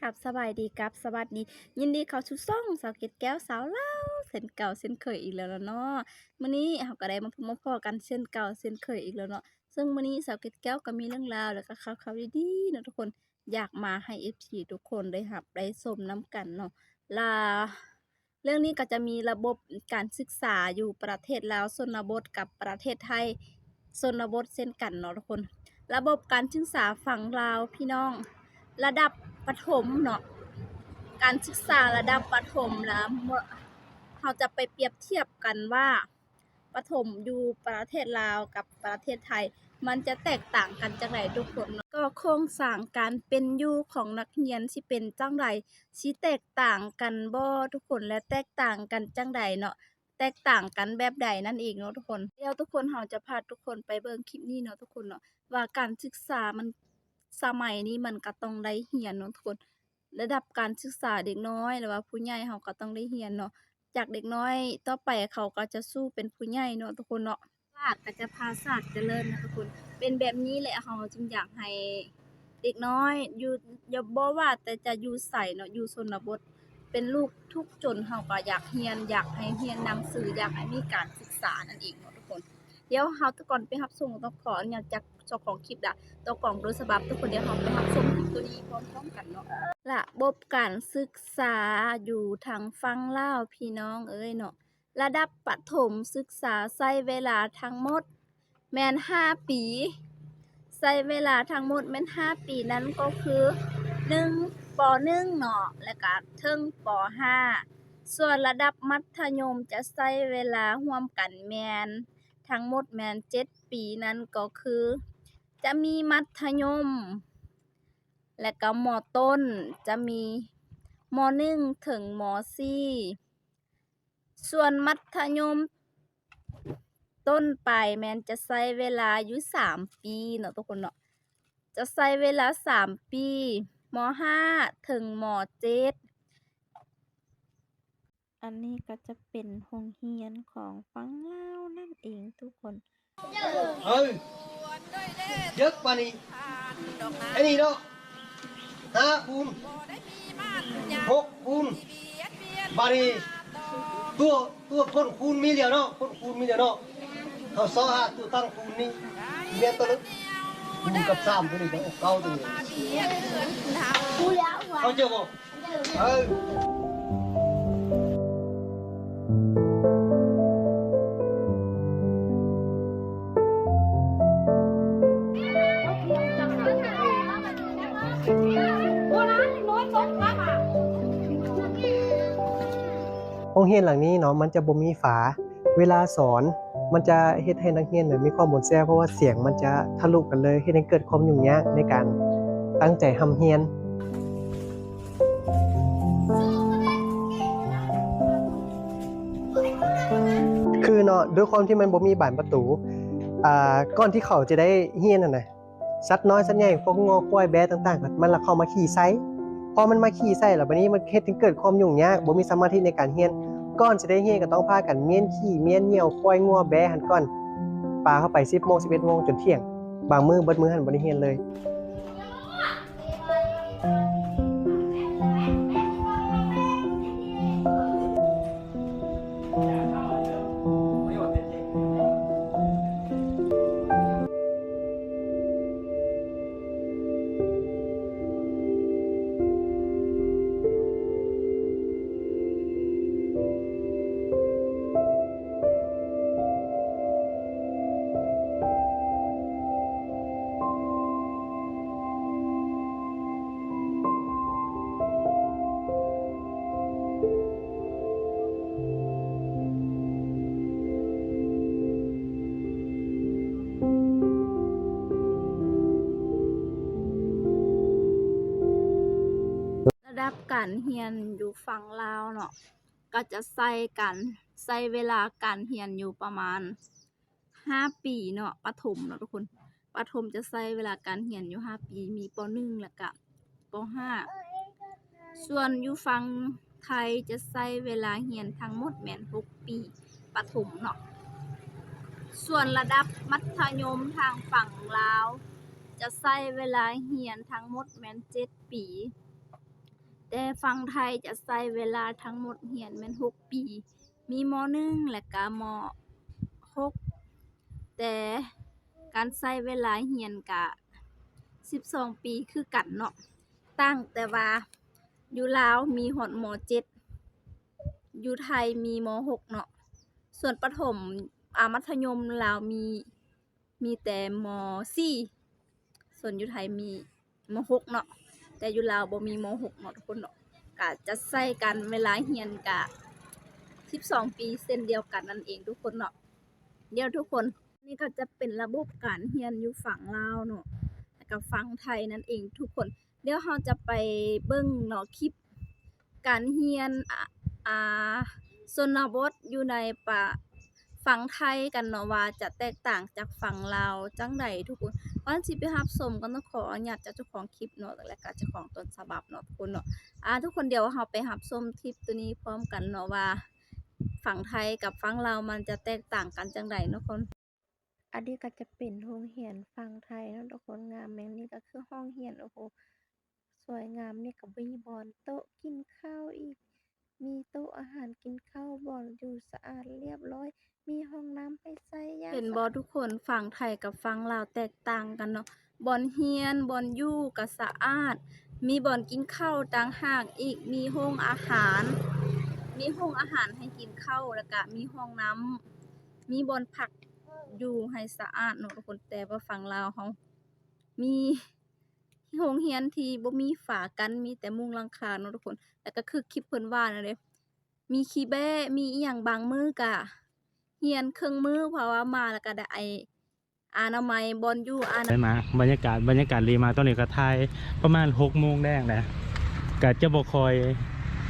กับสบายดีกับสวัสดียินดีเข้าสู่ช่องสาวเกตแก้วสาวลาวเช่นเก่าเช่นเคยอีกแล้วล่ะเนาะมื้อนี้เราก็ได้มาพบมาพ้อกันเช่นเก่าเช่นเคยอีกแล้วเนาะซึ่งมื้อนี้สาวเกตแก้วก็มีเรื่องราวแล้วก็ข่าวๆดีๆเนาะทุกคนอยากมาให้ FC ทุกคนได้รับได้ชมนำกันเนาะล่ะเรื่องนี้ก็จะมีระบบการศึกษาอยู่ประเทศลาวชนบทกับประเทศไทยชนบทเช่นกันเนาะทุกคน ระบบการศึกษาฝั่งลาวพี่น้องระดับประถมเนาะการศึกษาระดับประถมแล้วเราจะไปเปรียบเทียบกันว่าประถมอยู่ประเทศลาวกับประเทศไทยมันจะแตกต่างกันจังไดทุกคนเนาะก็โครงสร้างการเป็นอยู่ของนักเรียนสิเป็นจังไดสิแตกต่างกันบ่ทุกคนและแตกต่างกันจังใดเนาะแตกต่างกันแบบใดนั่นเองเนาะทุกคนเดี๋ยวทุกคนเราจะพาทุกคนไปเบิ่งคลิปนี้เนาะทุกคนเนาะ ว่าการศึกษามันสมัยนี้มันก็ต้องได้เรียนเนาะทุกคนระดับการศึกษาเด็กน้อยหรือว่าผู้ใหญ่เขาก็ต้องได้เรียนเนาะจากเด็กน้อยต่อไปเขาก็จะสู้เป็นผู้ใหญ่เนาะทุกคนเนาะศาสตร์ก็จะพาศาสตร์เจริญนะทุกคนเป็นแบบนี้แหละเขาจึงอยากให้เด็กน้อยอยู่อย่าบ่ว่าแต่จะอยู่ไสเนาะอยู่ชนบทเป็นลูกทุกข์จนเขาก็อยากเรียนอยากให้เรียนหนังสืออยากให้มีการศึกษานั่นเองเนาะทุกคน เดี๋ยวเราทุกคนไปรับชมต้องขออนุญาตจากเจ้าของคลิปละตัวกล่องโดยฉบับทุกคนเดี๋ยวเราไปรับชมคลิปตัวนี้พร้อมๆกันเนาะระบบการศึกษาอยู่ทางฝั่งลาวพี่น้องเอ้ยเนาะระดับประถมศึกษาใช้เวลาทั้งหมดแม่น5ปีใช้เวลาทั้งหมดแม่น5ปีนั้นก็คือ1ป1เนาะแล้วก็ถึงป5ส่วนระดับมัธยมจะใช้เวลาร่วมกันแม่น ทั้งหมดแม่น7ปีนั้นก็คือจะมีมัธยมและก็มต้นจะมีม1ถึงม4ส่วนมัธยมต้นไปแม่นจะใช้เวลาอยู่3ปีเนาะทุกคนเนาะจะใช้เวลา3ปีม5ถึงม7อันนี้ก็จะเป็นโรงเรียนของฝั่งลาวนั่นเองทุกคน ừ giấc bà đi cái gì đó ha phun hốt phun bà đi tua phun phun mi liều đó phun phun mi liều đó họ so hạ tu tăng phun đi miền tây phun cặp sam cái này đó cao từ cao chưa bộ ừ ห้องเรียนหลังนี้เนาะมันจะบ่มีฝาเวลาสอนมันจะเฮ็ดให้นักเรียนน่ะมีความหม่นแซ่เพราะว่าเสียงมันจะทะลุกันเลยเฮ็ดให้เกิดความยุ่งยากในการตั้งใจทำเรียนคือเนาะด้วยความที่มันบ่มีบานประตูก่อนที่เขาจะได้เรียนน่ะนะสัตว์น้อยสัตว์ใหญ่พวกงอควายแบะต่างๆมันละเข้ามาขี่ไสพอมันมาขี่ไสแล้วบัดนี้มันเฮ็ดให้เกิดความยุ่งยากบ่มีสมาธิในการเรียนก่อนสิได้เรียนก็ต้องพากันเมียนขี่เมียนเหยี่ยวควายงัวแบะหั่นก่อนปาเข้าไป 10:00 น 11:00 นจนเที่ยงบางมื้อเบิดมื้อหั่นบ่ได้เรียนเลยระดับการเรียนอยู่ฝั่งลาวเนาะก็จะใช้เวลาการเรียนอยู่ประมาณ5ปีเนาะประถมเนาะทุกคนประถมจะใช้เวลาการเรียนอยู่5ปีมีป1แล้วก็ป5ส่วนอยู่ฝั่งไทยจะใช้เวลาเรียนทั้งหมดแม่น6ปีประถมเนาะส่วนระดับมัธยมทางฝั่งลาวจะใช้เวลาเรียนทั้งหมดแม่น7ปี แต่ฝั่งไทยจะใช้เวลาทั้งหมดเรียนแม่น6 ปี มีม. 1 และก็ม. 6 แต่การใช้เวลาเรียนก็12 ปีคือกันเนาะต่างแต่ว่าอยู่ลาวมีฮอดม. 7 อยู่ไทยมีม. 6 เนาะส่วนประถมมัธยมลาวมีแต่ม. 4 ส่วนอยู่ไทยมีม. 6 เนาะแต่อยู่ลาวบ่มีม. 6 เนาะทุกคนเนาะก็จะใช้กันเวลาเรียนก็12 ปีเช่นเดียวกันนั่นเองทุกคนเนาะเดี๋ยวทุกคนนี่ก็จะเป็นระบบการเรียนอยู่ฝั่งลาวเนาะแล้วก็ฝั่งไทยนั่นเองทุกคนเดี๋ยวเราจะไปเบิ่งเนาะคลิปการเรียนชนบทอยู่ในฝั่งไทยกันเนาะว่าจะแตกต่างจากฝั่งลาวจั่งใดทุกคนก่อนสิไปรับชมก็ต้องขออนุญาตจากเจ้าของคลิปเนาะและก็เจ้าของต้นฉบับเนาะทุกคนเนาะทุกคนเดี๋ยวเราไปรับชมคลิปตัวนี้พร้อมกันเนาะว่าฝั่งไทยกับฝั่งลาวมันจะแตกต่างกันจั่งใดเนาะคนอันนี้ก็จะเป็นโรงเรียนฝั่งไทยเนาะทุกคนงามแม่งนี่ก็คือห้องเรียนโอ้โหสวยงามนี่ก็มีบ่อนโต๊ะกินข้าวอีกมีโต๊ะอาหารกินข้าวบ่อนอยู่สะอาดเรียบร้อยมีห้องน้ำให้ใช้เห็นบ่ทุกคนฝั่งไทยกับฝั่งลาวแตกต่างกันเนาะบ่อนเรียนบ่อนอยู่ก็สะอาดมีบ่อนกินข้าวต่างหากอีกมีโรงอาหารให้กินข้าวแล้วก็มีห้องน้ำมีบ่อนพักอยู่ให้สะอาดเนาะทุกคนแต่ว่าฝั่งลาวเฮามีโรงเรียนที่บ่มีฝากันมีแต่มุงหลังคาเนาะทุกคนแล้วก็คือคลิปเพิ่นว่านั่นเด้มีขี้แบ้มีอิหยังบางมื้อก็เรียนครึ่งมื้อเพราะว่ามาแล้วก็ได้อนามัยบ่อนอยู่ได้มาบรรยากาศดีมาตอนนี้ก็ถ่ายประมาณ6 โมงแดงแหละก็จะบ่คอย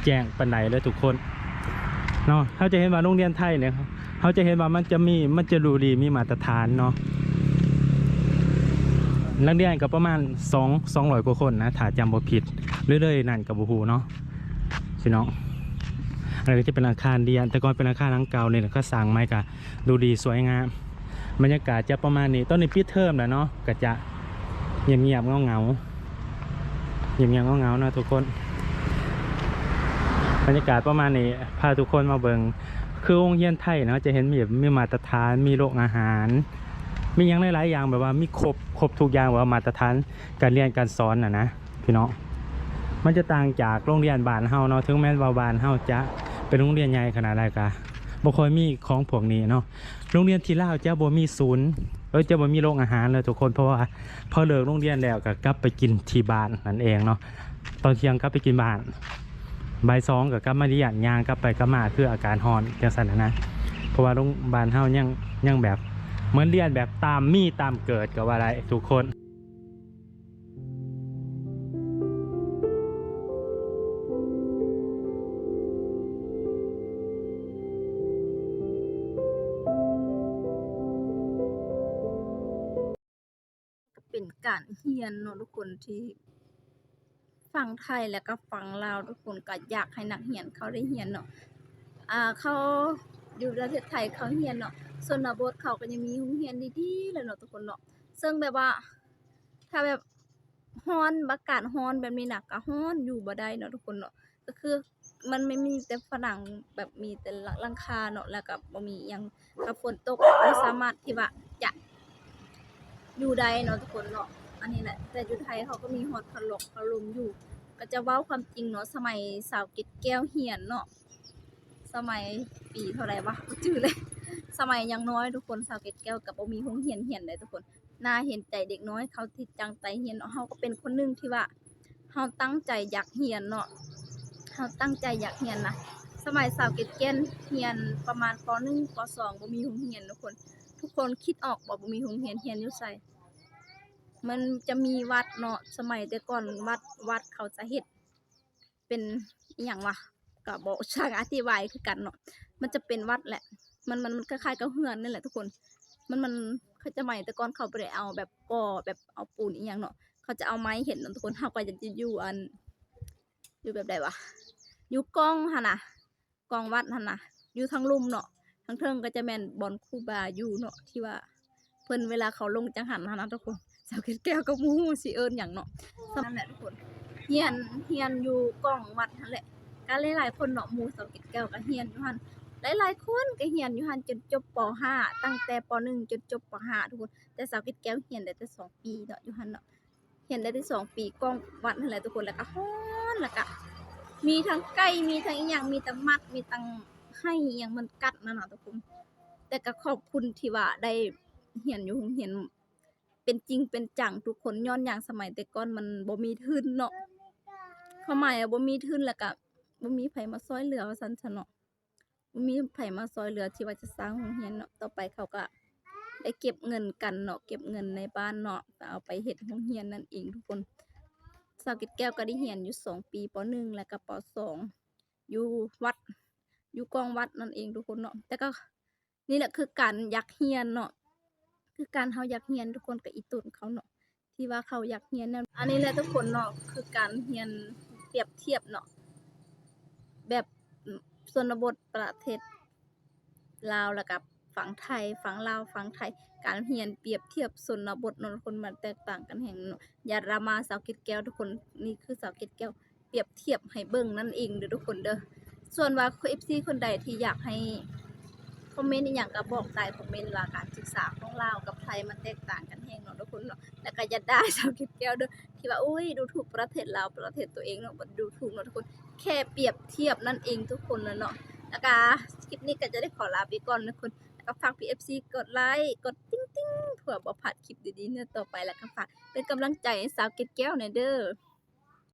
แจ้งปานใดเลยทุกคนเนาะเขาจะเห็นว่าโรงเรียนไทยเนี่ยเขาจะเห็นว่ามันจะดูดีมีมาตรฐานเนาะนักเรียนก็ประมาณ200 กว่าคนนะถ้าจำบ่ผิดเรื่อยๆนั่นก็บ่ฮู้เนาะพี่น้องอันนี้ก็จะเป็นอาคารเรียนแต่ก่อนเป็นอาคารหลังเก่าเนี่ยก็สร้างใหม่ก็ดูดีสวยงามบรรยากาศจะประมาณนี้ตอนนี้ปิดเทอมแล้วเนาะก็จะเงียบๆเงาๆนะทุกคนบรรยากาศประมาณนี้พาทุกคนมาเบิ่งคือโรงเรียนไทยเนาะจะเห็นมีมาตรฐานมีโรงอาหารมีอย่างหลายๆอย่างแบบว่ามีครบทุกอย่างว่ามาตรฐานการเรียนการสอนนะพี่น้องมันจะต่างจากโรงเรียนบ้านเฮาเนาะถึงแม้ว่าบ้านเฮาจะเป็นโรงเรียนใหญ่ขนาดใดก็บ่ค่อยมีของพวกนี้เนาะโรงเรียนที่ลาวจะบ่มีศูนย์จะบ่มีโรงอาหารเลยทุกคนเพราะว่าพอเลิกโรงเรียนแล้วก็กลับไปกินที่บ้านนั่นเองเนาะตอนเที่ยงกลับไปกินบ้านบ่าย2ก็กลับมาเรียนย่างกลับไปกลับมาคืออาการร้อนจังซั่นนะเพราะว่าโรงบ้านเฮายังแบบเหมือนเรียนแบบตามเกิดก็ว่าได้ทุกคนเป็นการเรียนเนาะทุกคนที่ฝั่งไทยและก็ฝั่งลาวทุกคนก็อยากให้นักเรียนเขาได้เรียนเนาะเขาอยู่ประเทศไทยเขาเรียนเนาะชนบทเขาก็ยังมีโรงเรียนดีๆเลยเนาะทุกคนเนาะซึ่งแบบว่าถ้าแบบร้อนอากาศร้อนแบบนี้น่ะก็ร้อนอยู่บ่ได้เนาะทุกคนเนาะก็คือมันไม่มีแต่ผนังแบบมีแต่หลังคาเนาะแล้วก็บ่มีอิหยังก็ฝนตกบ่สามารถที่ว่าจะอยู่ได้เนาะทุกคนเนาะอันนี้แหละแต่อยู่ไทยเขาก็มีฮอดพัดลมอยู่ก็จะเว้าความจริงเนาะสมัยสาวเกตแก้วเรียนเนาะสมัยปีเท่าไรวะบ่จื้อเลยสมัยยังน้อยทุกคนสาวเกตแก้วก็บ่มีโรงเรียนได้ทุกคนน่าเห็นใจเด็กน้อยเขาที่จังใจเรียนเนาะเฮาก็เป็นคนหนึงที่ว่าเฮาตั้งใจอยากเรียนเนาะเฮาตั้งใจอยากเรียนนะสมัยสาวเกตแก้วเรียนประมาณป .1 ป .2 บ่มีโรงเรียนทุกคนคิดออกบ่มีโรงเรียนอยู่ไสมันจะมีวัดเนาะสมัยแต่ก่อนวัดเขาจะเฮ็ดเป็นอิหยังวะก็บ่ช่างอธิบายคือกันเนาะมันจะเป็นวัดแหละมันคล้ายๆกับเรือนนั่นแหละทุกคนมันเขาจะใหม่แต่ก่อนเขาบ่ได้เอาแบบก่อแบบเอาปูนอิหยังเนาะเขาจะเอาไม้เฮ็ดเนาะทุกคนเฮาก็จะอยู่อยู่แบบใดวะอยู่กองหั่นน่ะกองวัดหั่นน่ะอยู่ทางลุ่มเนาะทางเทิงก็จะแม่นบ่อนครูบาอยู่เนาะที่ว่าเพิ่นเวลาเขาลงจังหันหั่นน่ะทุกคนสาวเกตแก้วก็บ่ฮู้สิเอิ้นหยังเนาะนั่นแหละทุกคน เฮียนอยู่กองวัดนั่นแหละก็หลายๆคนเนาะหมู่สาวเกตแก้วก็เฮียนอยู่หั่นหลายๆคนก็เฮียนอยู่หั่นจนจบป .5 ตั้งแต่ป .1 จนจบป .5 ทุกคนแต่สาวเกตแก้วเฮียนได้แต่2 ปีเนาะอยู่หั่นเนาะเฮียนได้แต่2 ปีกองวัดนั่นแหละทุกคนแล้วก็ฮ้อนแล้วก็มีทั้งไก่มีทั้งอีหยังมีทั้งมัดมีทั้งให้อีหยังมันกัดนั่นน่ะทุกคนแต่ก็ขอบคุณที่ว่าได้เฮียนอยู่โรงเรียนเป็นจริงเป็นจังทุกคนย้อนหยังสมัยแต่ก่อนมันบ่มีทุนเนาะ ความหมายอะบ่มีทุนแล้วก็บ่มีไผมาช่วยเหลือว่าซั่นซะเนาะบ่มีไผมาช่วยเหลือที่ว่าจะสร้างโรงเรียนเนาะต่อไปเขาก็ได้เก็บเงินกันเนาะเก็บเงินในบ้านเนาะก็เอาไปเฮ็ดโรงเรียนนั่นเองทุกคนสาวเกตแก้วก็ได้เรียนอยู่2 ปีป .1 แล้วก็ป .2 อยู่วัดอยู่กองวัดนั่นเองทุกคนเนาะแต่ก็นี่แหละคือการอยากเรียนเนาะคือการเฮาอยากเรียนทุกคนก็อีตุนเขาเนาะ ที่ว่าเขาอยากเรียนนั่นอันนี้แหละทุกคนเนาะคือการเรียนเปรียบเทียบเนาะแบบชนบทประเทศลาวแล้วกับฝั่งไทยฝั่งลาวฝั่งไทยการเรียนเปรียบเทียบชนบทเนาะทุกคนมันแตกต่างกันแห่งเนาะอย่าดราม่าสาวเกตแก้วทุกคนนี่คือสาวเกตแก้วเปรียบเทียบให้เบิ่งนั่นเองเด้อทุกคนเด้อส่วนว่า FC คนใดที่อยากให้คอมเมนต์อีหยังก็บอกใต้คอมเมนต์ว่าการศึกษาของลาวกับไทยมันแตกต่างกันแฮงเนาะทุกคนเนาะ แล้วก็อย่าด่าชาวเกตแก้วเด้อที่ว่าอุ้ยดูถูกประเทศลาวประเทศตัวเองเนาะบ่ดูถูกเนาะทุกคนแค่เปรียบเทียบนั่นเองทุกคนน่ะเนาะแล้วก็คลิปนี้ก็จะได้ขอลาไปก่อนนะคุณแล้วก็ฝาก PFC กดไลค์กดติ๊งๆเพื่อบ่พลาดคลิปดีๆเนี่ยต่อไปแล้วก็ฝากเป็นกำลังใจให้สาวเกตแก้วหน่อยเด้อ